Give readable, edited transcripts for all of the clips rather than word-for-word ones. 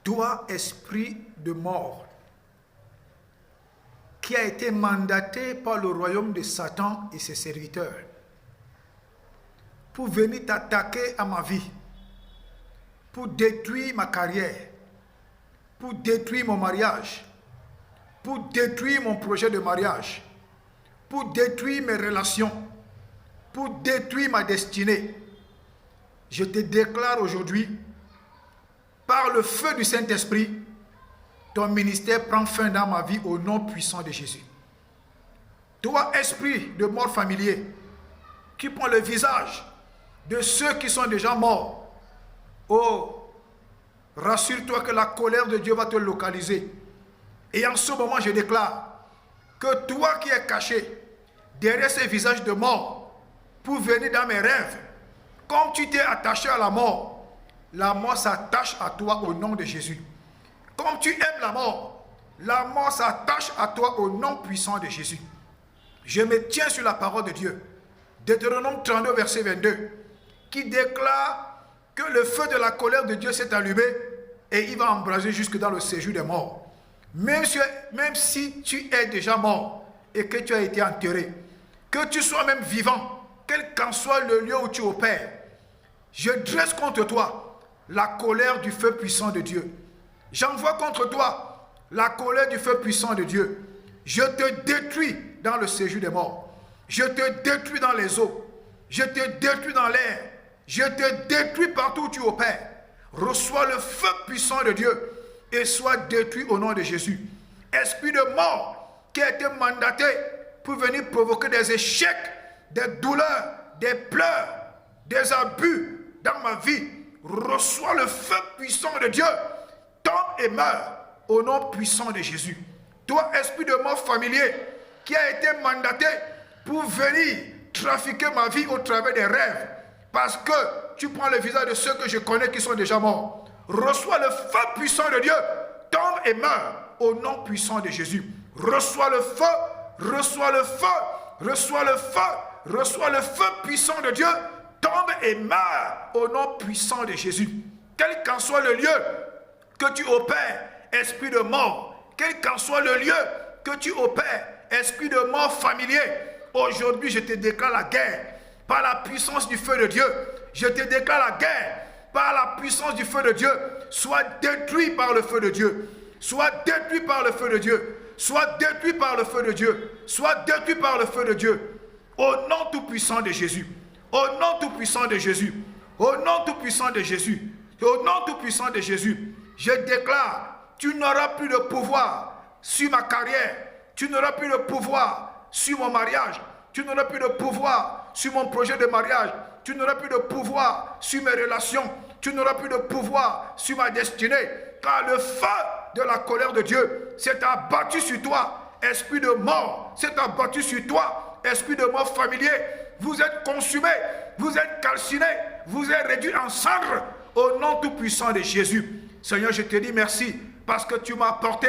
Toi, esprit de mort, qui a été mandaté par le royaume de Satan et ses serviteurs pour venir t'attaquer à ma vie, pour détruire ma carrière, pour détruire mon mariage, pour détruire mon projet de mariage, pour détruire mes relations, pour détruire ma destinée. Je te déclare aujourd'hui, par le feu du Saint-Esprit, ton ministère prend fin dans ma vie au nom puissant de Jésus. Toi, esprit de mort familier, qui prend le visage de ceux qui sont déjà morts, oh, rassure-toi que la colère de Dieu va te localiser. Et en ce moment, je déclare que toi qui es caché derrière ces visages de mort pour venir dans mes rêves, comme tu t'es attaché à la mort s'attache à toi au nom de Jésus. Comme tu aimes la mort s'attache à toi au nom puissant de Jésus. Je me tiens sur la parole de Dieu. Deutéronome 32, verset 22, qui déclare que le feu de la colère de Dieu s'est allumé et il va embraser jusque dans le séjour des morts. Même si tu es déjà mort et que tu as été enterré, que tu sois même vivant, quel qu'en soit le lieu où tu opères, je dresse contre toi la colère du feu puissant de Dieu. J'envoie contre toi la colère du feu puissant de Dieu. Je te détruis dans le séjour des morts. Je te détruis dans les eaux. Je te détruis dans l'air. Je te détruis partout où tu opères. Reçois le feu puissant de Dieu et sois détruit au nom de Jésus. Esprit de mort qui a été mandaté pour venir provoquer des échecs, des douleurs, des pleurs, des abus dans ma vie, reçois le feu puissant de Dieu. Tombe et meurs au nom puissant de Jésus. Toi, esprit de mort familier qui a été mandaté pour venir trafiquer ma vie au travers des rêves, parce que tu prends le visage de ceux que je connais qui sont déjà morts. Reçois le feu puissant de Dieu, tombe et meurt au nom puissant de Jésus. Reçois le feu, reçois le feu, reçois le feu, reçois le feu puissant de Dieu, tombe et meurt au nom puissant de Jésus. Quel qu'en soit le lieu que tu opères, esprit de mort, quel qu'en soit le lieu que tu opères, esprit de mort familier, aujourd'hui je te déclare la guerre par la puissance du feu de Dieu. Je te déclare la guerre par la puissance du feu de Dieu. Sois détruit par le feu de Dieu. Sois détruit par le feu de Dieu. Sois détruit par le feu de Dieu. Sois détruit par le feu de Dieu. Au nom tout puissant de Jésus. Au nom tout puissant de Jésus. Au nom tout puissant de Jésus. Au nom tout puissant de Jésus. Je déclare, tu n'auras plus de pouvoir sur ma carrière. Tu n'auras plus de pouvoir sur mon mariage. Tu n'auras plus de pouvoir sur mon projet de mariage. Tu n'auras plus de pouvoir sur mes relations. Tu n'auras plus de pouvoir sur ma destinée. Car le feu de la colère de Dieu s'est abattu sur toi. Esprit de mort s'est abattu sur toi. Esprit de mort familier, vous êtes consumé, vous êtes calciné, vous êtes réduit en cendres au nom tout puissant de Jésus. Seigneur, je te dis merci parce que tu m'as apporté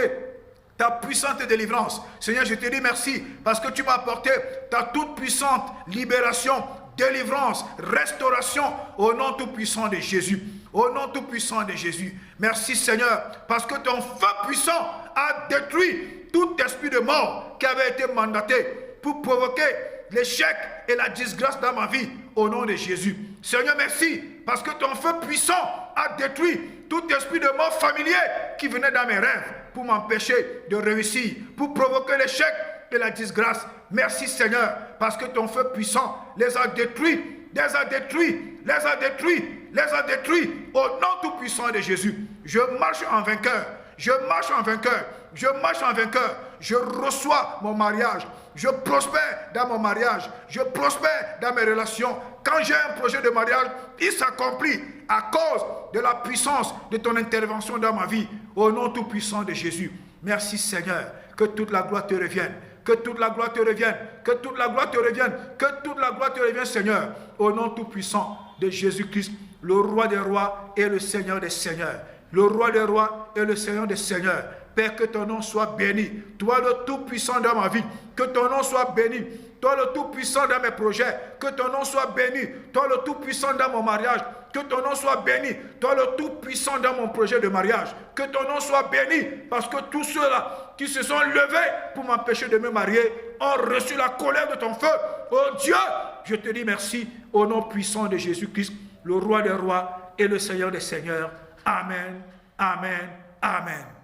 ta puissante délivrance. Seigneur, je te dis merci parce que tu m'as apporté ta toute puissante libération, délivrance, restauration au nom tout puissant de Jésus. Au nom tout puissant de Jésus. Merci Seigneur parce que ton feu puissant a détruit tout esprit de mort qui avait été mandaté pour provoquer l'échec et la disgrâce dans ma vie au nom de Jésus. Seigneur, merci parce que ton feu puissant a détruit tout esprit de mort familier qui venait dans mes rêves pour m'empêcher de réussir, pour provoquer l'échec et la disgrâce. Merci Seigneur, parce que ton feu puissant les a détruits, les a détruits, les a détruits, les a détruits au nom tout puissant de Jésus. Je marche en vainqueur, je marche en vainqueur, je marche en vainqueur. Je reçois mon mariage, je prospère dans mon mariage, je prospère dans mes relations. Quand j'ai un projet de mariage, il s'accomplit à cause de la puissance de ton intervention dans ma vie. Au nom tout puissant de Jésus. Merci Seigneur, que toute la gloire te revienne. Que toute la gloire te revienne. Que toute la gloire te revienne. Que toute la gloire te revienne Seigneur. Au nom tout puissant de Jésus-Christ, le roi des rois et le Seigneur des seigneurs. Le roi des rois et le Seigneur des seigneurs. Père, que ton nom soit béni. Toi le Tout-Puissant dans ma vie. Que ton nom soit béni. Toi le Tout-Puissant dans mes projets. Que ton nom soit béni. Toi le Tout-Puissant dans mon mariage. Que ton nom soit béni. Toi le Tout-Puissant dans mon projet de mariage. Que ton nom soit béni. Parce que tous ceux-là qui se sont levés pour m'empêcher de me marier ont reçu la colère de ton feu. Oh Dieu, je te dis merci au nom puissant de Jésus-Christ, le roi des rois et le Seigneur des seigneurs. Amen, amen, amen.